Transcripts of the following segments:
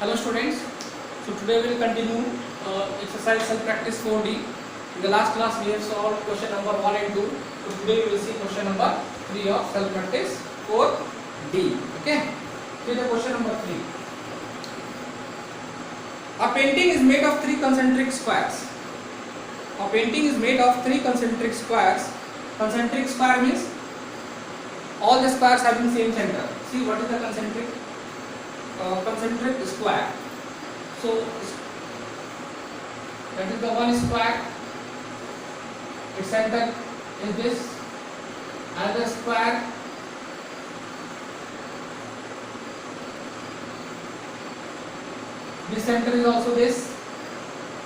Hello students, so today we will continue exercise self practice 4D. In the last class we have solved question number 1 and 2. So today we will see question number 3 of self practice 4D. Okay, so the question number 3. A painting is made of 3 concentric squares. A painting is made of 3 concentric squares. Concentric square means all the squares having same center. See what is the concentric? Concentric square. So that is the one square. Its center is this. Another square. This center is also this.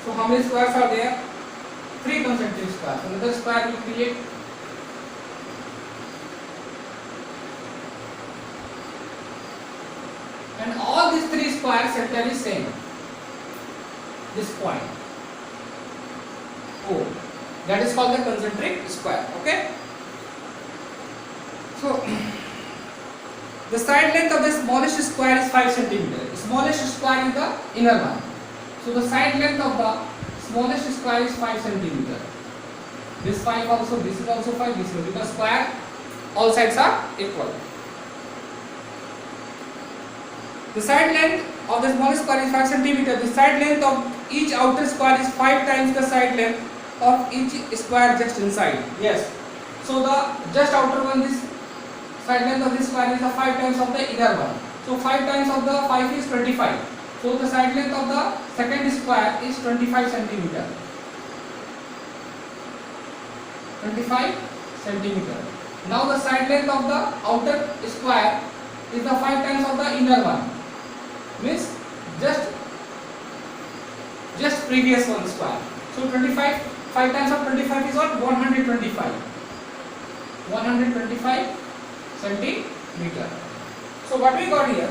So how many squares are there? 3 concentric squares. Another square will create. And all these 3 squares center is same. This point O, that is called the concentric square. Okay. So the side length of the smallest square is 5 cm. The smallest square is the inner one. So the side length of the smallest square is 5 cm. This 5 also, this is also 5. This is because square all sides are equal. The side length of the smallest square is 5 cm. The side length of each outer square is 5 times the side length of each square just inside. Yes. So the just outer one, this side length of this square is the 5 times of the inner one. So 5 times of the 5 is 25. So the side length of the second square is 25 cm. 25 cm. Now the side length of the outer square is the 5 times of the inner one. Means just previous one square. So 25, 5 times of 25 is what? 125. 125 centimeter. So what we got here?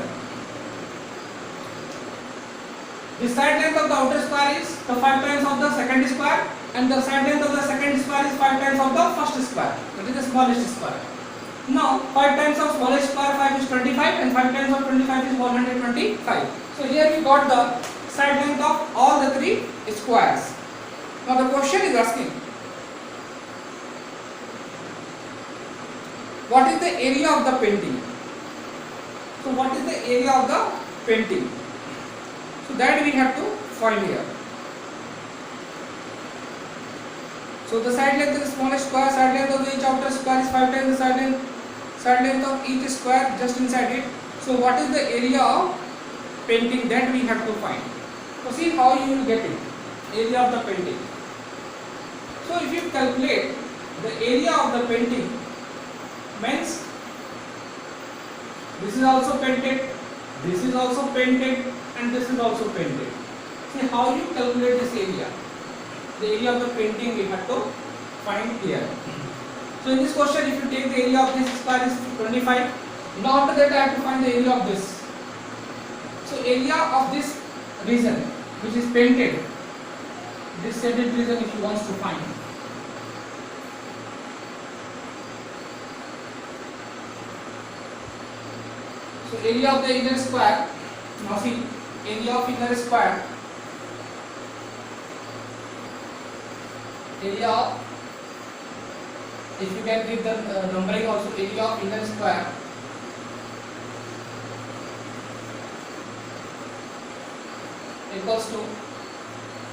The side length of the outer square is the 5 times of the second square, and the side length of the second square is 5 times of the first square. That is the smallest square. Now 5 times of smallest square 5 is 25, and 5 times of 25 is 125. So here we got the side length of all the 3 squares. Now the question is asking, what is the area of the painting? So what is the area of the painting? So that we have to find here. So the side length of the smallest square, side length of each outer square is 5 times the side length of each square just inside it. So what is the area of painting, that we have to find. So see how you will get it. Area of the painting. So if you calculate the area of the painting, means this is also painted, this is also painted, and this is also painted. See how you calculate this area. The area of the painting we have to find here. So in this question, if you take the area of this square is 25, now after that I have to find the area of this. So area of this region which is painted, this shaded region if you want to find. So area of the inner square, now see area of inner square, area of, if you can give the numbering also, area of inner square equals to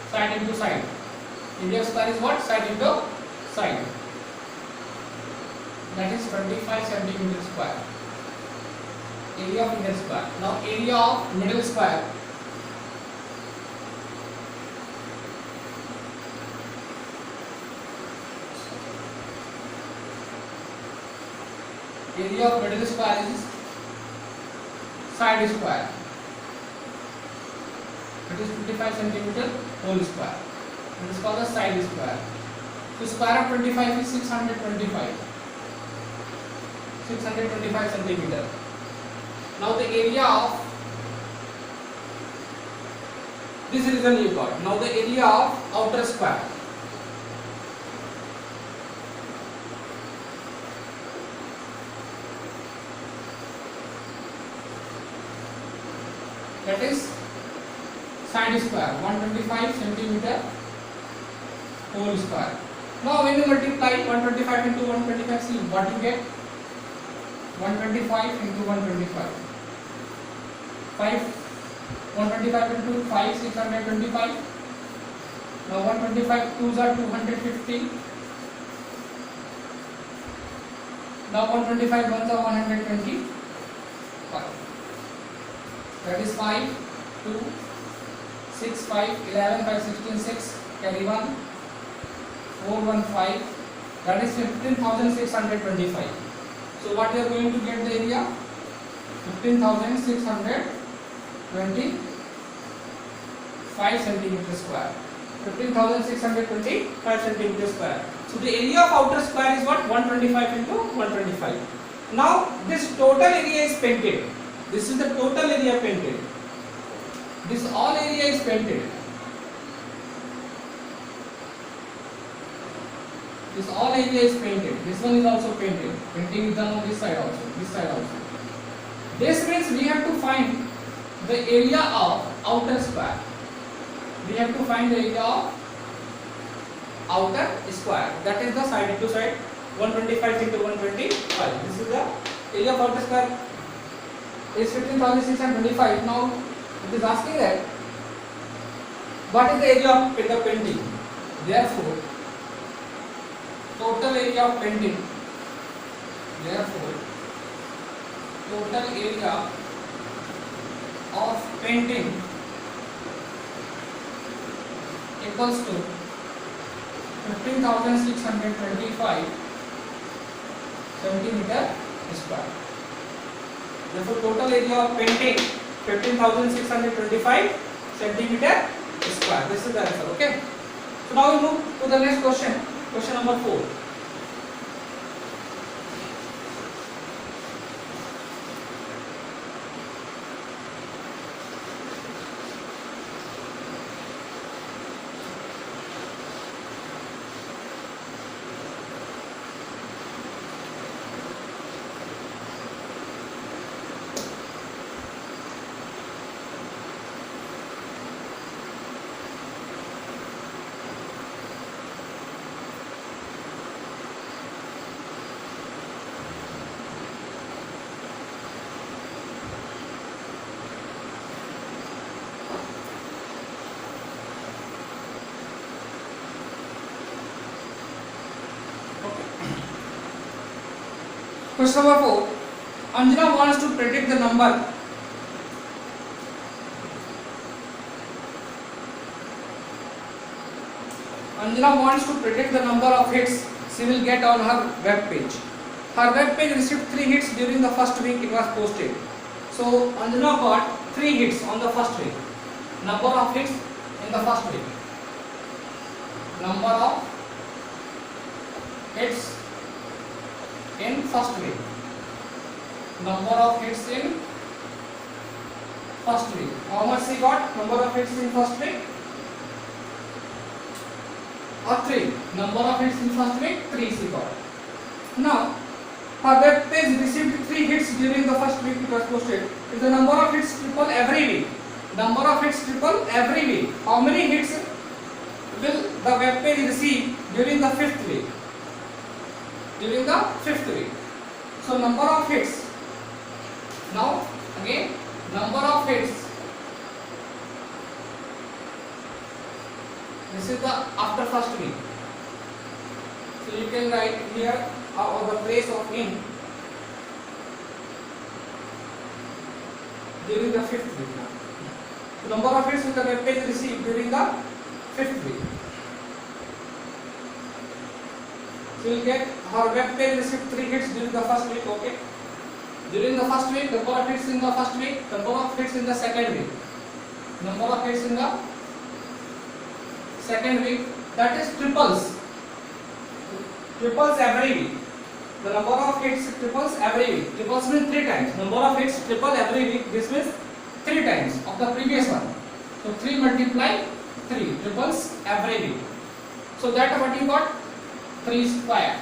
side into side. Area of square is what? Side into side. That is 25 centimeter square. Area of inner square. Now area of middle square. Area of middle square is side square. It is 55 centimeter whole square. It is called the side square. So square of 25 is 625. 625 centimeter. Now the area of this region you got. Now the area of outer square. that is side square 125 centimeter whole square. Now when you multiply 125 into 125, see what you get. 125 into 125. 125 into 5, 625. Now 125 2s are 250. Now 125 ones are 125. That is 5, 2, 6, 5, 11, 5, 16, 6. Carry 1, 4, 1, 5. That is 15,625. So what you are going to get the area? 15,625 centimeter square. 15,625 centimeter square. So the area of outer square is what? 125 into 125. Now this total area is painted. This is the total area painted. This all area is painted. This all area is painted. This one is also painted. Painting is done on this side also. This side also. This means we have to find the area of outer square. We have to find the area of outer square. That is the side to side 125 into 125. This is the area of outer square. Is 15,625. Now it is asking that what is the area of the painting. Therefore, total area of painting. Therefore, total area of painting equals to 15,625 centimeter square. Therefore, total area of painting 15,625 centimeter square. This is the answer. Okay. So now we move to the next question. Question number 4. Question number 4. Anjana wants to predict the number of hits she will get on her web page. Her web page received 3 hits during the first week it was posted. So Anjana got 3 hits on the first week. Number of hits in the first week. Number of hits in first week. Number of hits in first week. How much she got? Number of hits in first week? 3. Number of hits in first week? 3 she got. Now, her web page received 3 hits during the first week it was posted. If the number of hits triple every week, number of hits triple every week, how many hits will the web page receive during the 5th week? During the 5th week. So number of hits. Now again number of hits. This is the after first week. So you can write here or the place of in during the 5th week. So number of hits will the web page receive during the 5th week. So you will get her web page received 3 hits during the first week. Okay. During the first week, number of hits in the first week, number of hits in the second week, number of hits in the second week. That is triples. Triples every week. The number of hits triples every week. Triples means 3 times. Number of hits triple every week. This means 3 times of the previous one. So 3 multiply 3 triples every week. So that what you got? 3 square.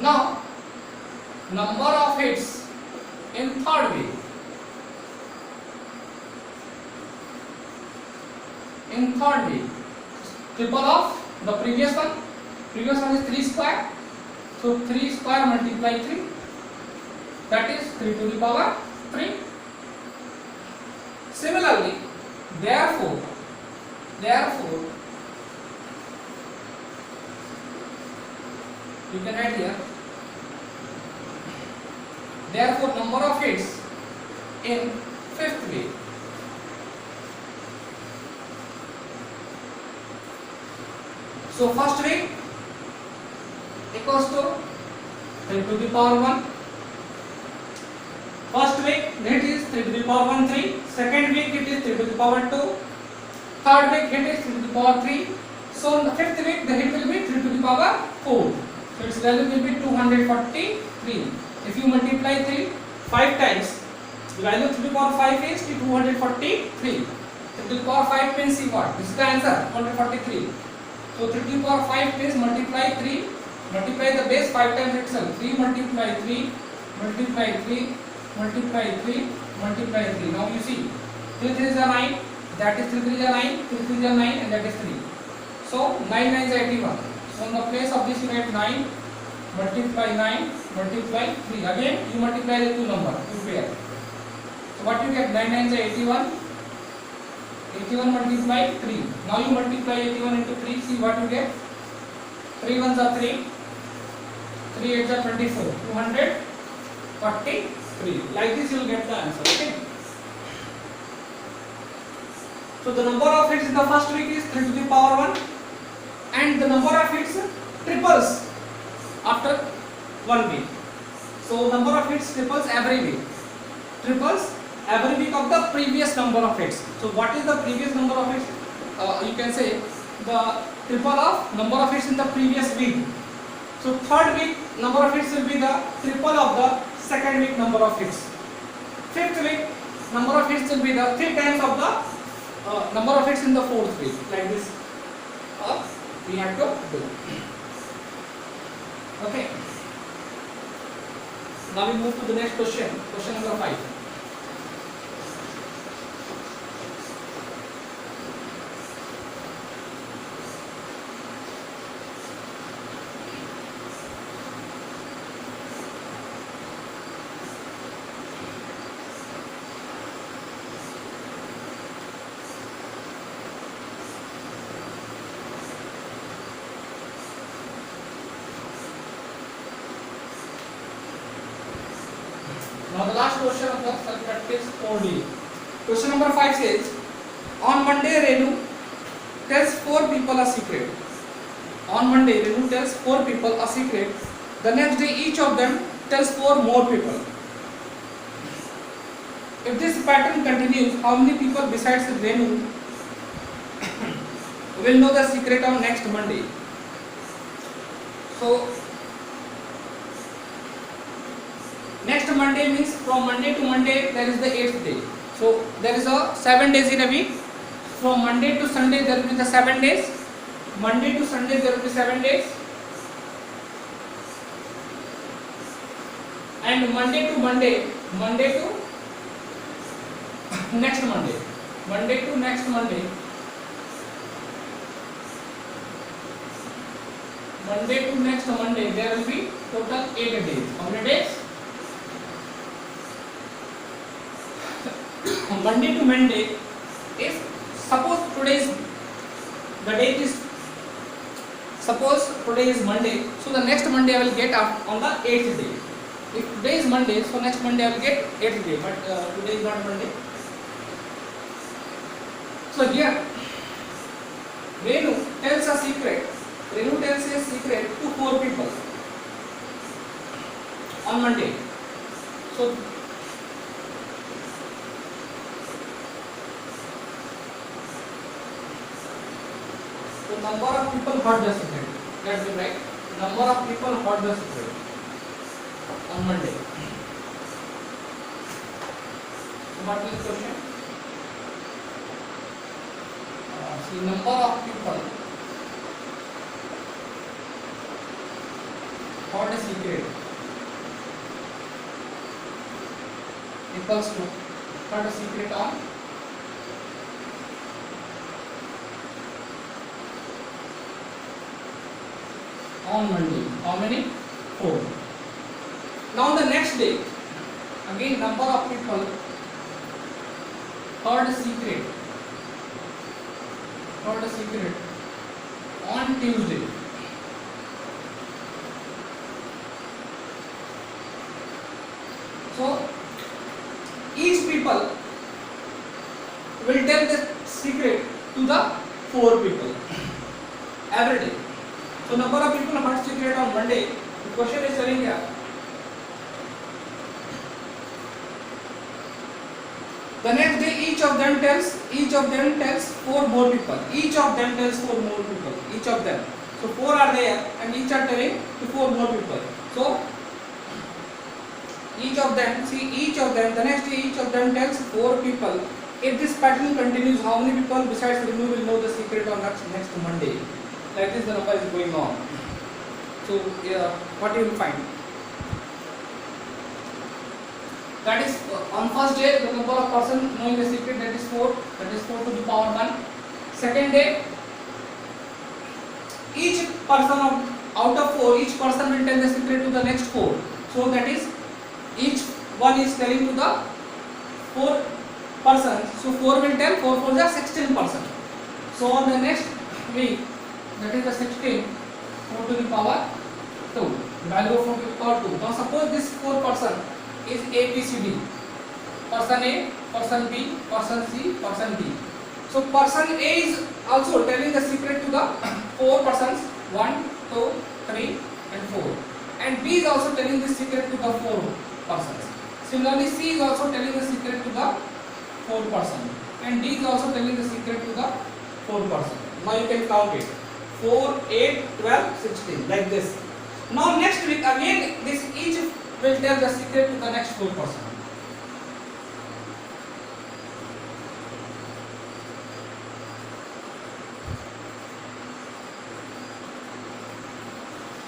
Now number of hits in third week. in third week. Triple of the previous one. Previous one is 3 square. So 3 square multiply 3. That is 3 to the power 3. Similarly, therefore, you can add here. Therefore, number of hits in fifth week. So first week equals to 3 to the power 1. First week hit is 3 to the power 1 3. Second week it is 3 to the power 2. Third week hit is 3 to the power 3. So in the fifth week the hit will be 3 to the power 4. So its value will be 243. If you multiply 3 5 times, the value of 3 to the power 5 is 243. 3 to the power 5 means see what? This is the answer, 243. So 3 to the power 5 means multiply 3, multiply the base 5 times itself. 3 multiply 3, multiply 3, multiply 3, multiply 3. Now you see, 3 3 is 9, that is 3 3 is 9, 3 3 is 9 and that is 3. So 9 9 is 81. So in the place of this you write 9, multiply 9, multiply 3. Again you multiply the two numbers, two pair. So what you get? 9 9 is 81. 81 multiply 3. Now you multiply 81 into 3. See what you get? 3 ones are 3. 3 8s are 24. 243. Like this you will get the answer. Okay. So the number of hits in the first week is 3 to the power 1, and the number of hits triples after 1 week. So number of hits triples every week. Triples every week of the previous number of hits. So what is the previous number of hits? You can say the triple of number of hits in the previous week. So third week number of hits will be the triple of the second week number of hits. Fifth week number of hits will be the 3 times of the number of hits in the fourth week. Like this we have to do. Okay. Now we move to the next question. Question number 5. Now the last question of the self-practice 4D. Question number 5 says, on Monday Renu tells 4 people a secret. On Monday Renu tells 4 people a secret. The next day each of them tells 4 more people. If this pattern continues, how many people besides Renu will know the secret on next Monday? So next Monday means from Monday to Monday there is the 8th day. So there is a 7 days in a week. From Monday to Sunday there will be the 7 days. Monday to Sunday there will be 7 days. And Monday to Monday, Monday to next Monday, Monday to next Monday, Monday to next Monday there will be total 8 days. How many days? Monday to Monday, if suppose today is the date is, suppose today is Monday, so the next Monday I will get on the 8th day. If today is Monday, so next Monday I will get 8th day, but today is not Monday. So here Renu tells a secret. Renu tells a secret to 4 people on Monday. So the number of people heard the secret. That's it, right? Number of people heard the secret on Monday. So what is the question? See, number of people heard the secret equals to heard the secret on on Monday. How many? 4. Now the next day, again number of people heard a secret on Tuesday. So each people will tell the secret to the 4 people every day. So number of people heard secret on Monday. The question is telling here, the next day each of them tells 4 more people. Each of them tells 4 more people. Each of them. So 4 are there and each are telling to 4 more people. So each of them, the next day each of them tells 4 people. If this pattern continues, how many people besides Renu will know the secret on next Monday? Like this the number is going on. So what you will find? That is on first day the number of person knowing the secret, that is 4. That is 4 to the power 1. Second day, each person out of 4, each person will tell the secret to the next 4. So that is each one is telling to the 4 persons. So 4 will tell, 4 4 is 16 persons. So on the next week, that is the 16, 4 to the power 2. Value of 4 to the power 2. Now suppose this 4 person is A, B, C, D. Person A, person B, person C, person D. So person A is also telling the secret to the 4 persons, 1, 2, 3 and 4. And B is also telling the secret to the 4 persons. Similarly, C is also telling the secret to the 4 person. And D is also telling the secret to the 4 person. Now you can count it. 4, 8, 12, 16 like this. Now next week again this each will tell the secret to the next 4 person.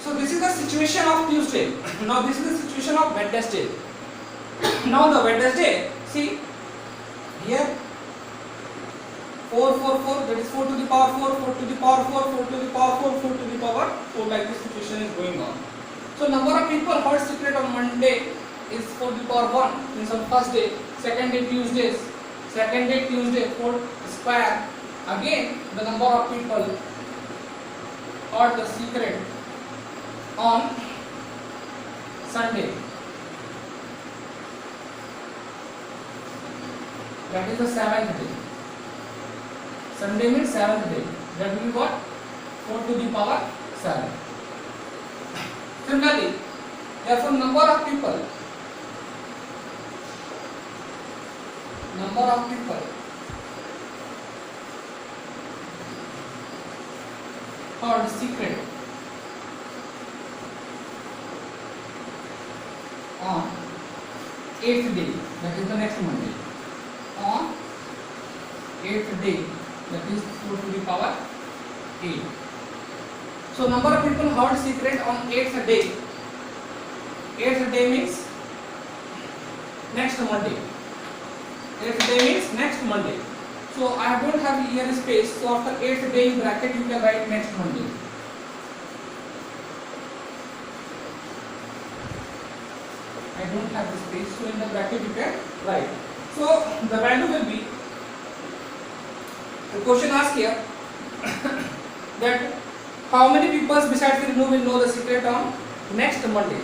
So this is the situation of Tuesday. Now this is the situation of Wednesday. Now the Wednesday, see here 4 4 4, that is 4 to the power 4, 4 to the power 4, 4 to the power 4, 4 to the power 4, like this situation is going on. So number of people heard secret on Monday is 4 to the power 1, means on first day. Second day Tuesday 4 square. Again the number of people heard the secret on Sunday. That is the 7th day. Sunday means 7th day. That will be what? 4 to the power 7. Similarly, therefore number of people heard secret on 8th day, that is the next Monday. On 8th day, that is 4 to the power 8. So number of people heard secret on 8th day. 8th day means next Monday. 8th day means next Monday. So I don't have here space. So after 8th day in bracket you can write next Monday. I don't have the space, so in the bracket you can write. So the value will be, the question asked here that how many people besides Renu will know the secret on next Monday.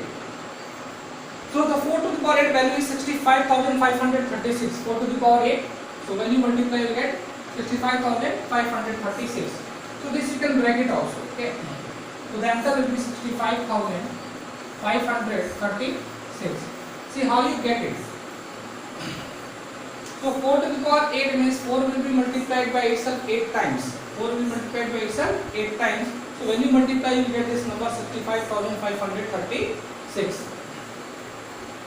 So the 4 to the power 8 value is 65,536. 4 to the power 8. So when you multiply you get 65,536. So this you can break it also. Okay. So the answer will be 65,536. See how you get it. So 4 to the power 8 means 4 will be multiplied by itself 8 times. 4 will be multiplied by itself 8 times. So when you multiply you get this number 65,536.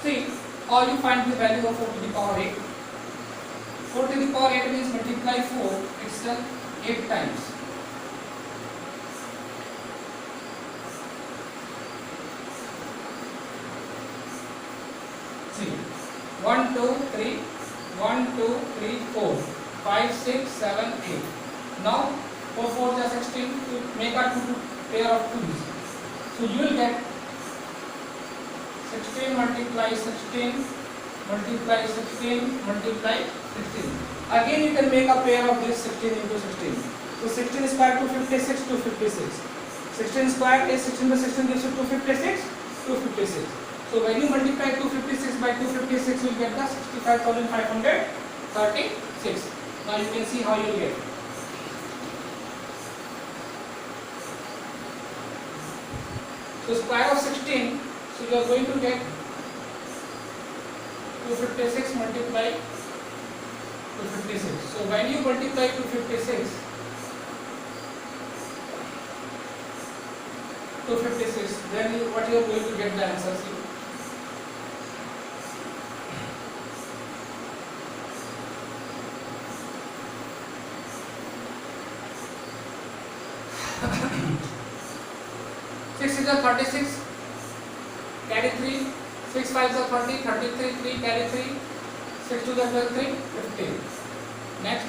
See, or you find the value of 4 to the power 8. 4 to the power 8 means multiply 4 itself 8 times. See, 1, 2, 3, 1, 2, 3, 4, 5, 6, 7, 8. Now 4 4 is 16 to make a 2 pair of 2's. So you will get 16 multiply 16 multiply 16 multiply 16. Again you can make a pair of this 16 into 16. So 16 square 256, 256. 16 square is 16 by 16 gives you 256, 256. So when you multiply 256 by 256, you will get the 65,536. Now you can see how you will get. So square of 16, so you are going to get 256 multiply 256. So when you multiply 256, 256, then what you are going to get the answer? See. Six is a 36, carry 3, 6 5 is a 30, 33, 3 carry 3, 6 2 is a 12, 3, 15. Next,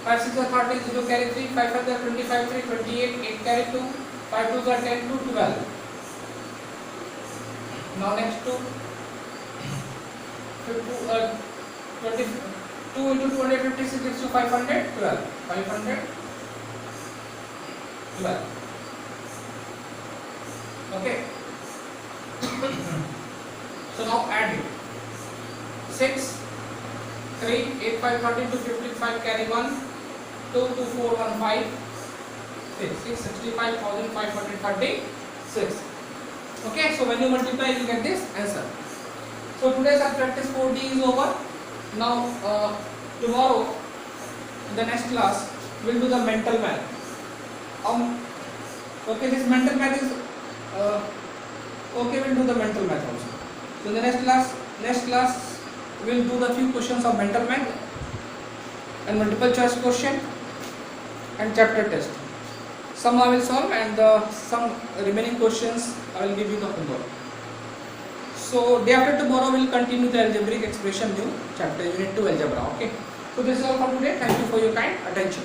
5 6 is a 30, 0 carry 3, 5 5 is a 25, 3, 28, 8 carry 2, 5 2 is a 10, 2, 12. Now next 2, 22 into 256 gives you 512, 512. Okay. So now add it. 6, 3, 8, 5, 13 to 55 carry 1, 2, 2, 4, 1, 5, 6, 65,536. Okay, so when you multiply, you get this answer. So today's our practice 4D is over. Now tomorrow, in the next class, we'll do the mental math. Okay, this mental math is okay. We'll do the mental math also. So in the next class, we'll do the few questions of mental math and multiple choice question and chapter test. Some I will solve and some remaining questions I will give you the homework. So day after tomorrow we'll continue the algebraic expression new chapter unit 2 algebra. Okay. So this is all for today. Thank you for your kind attention.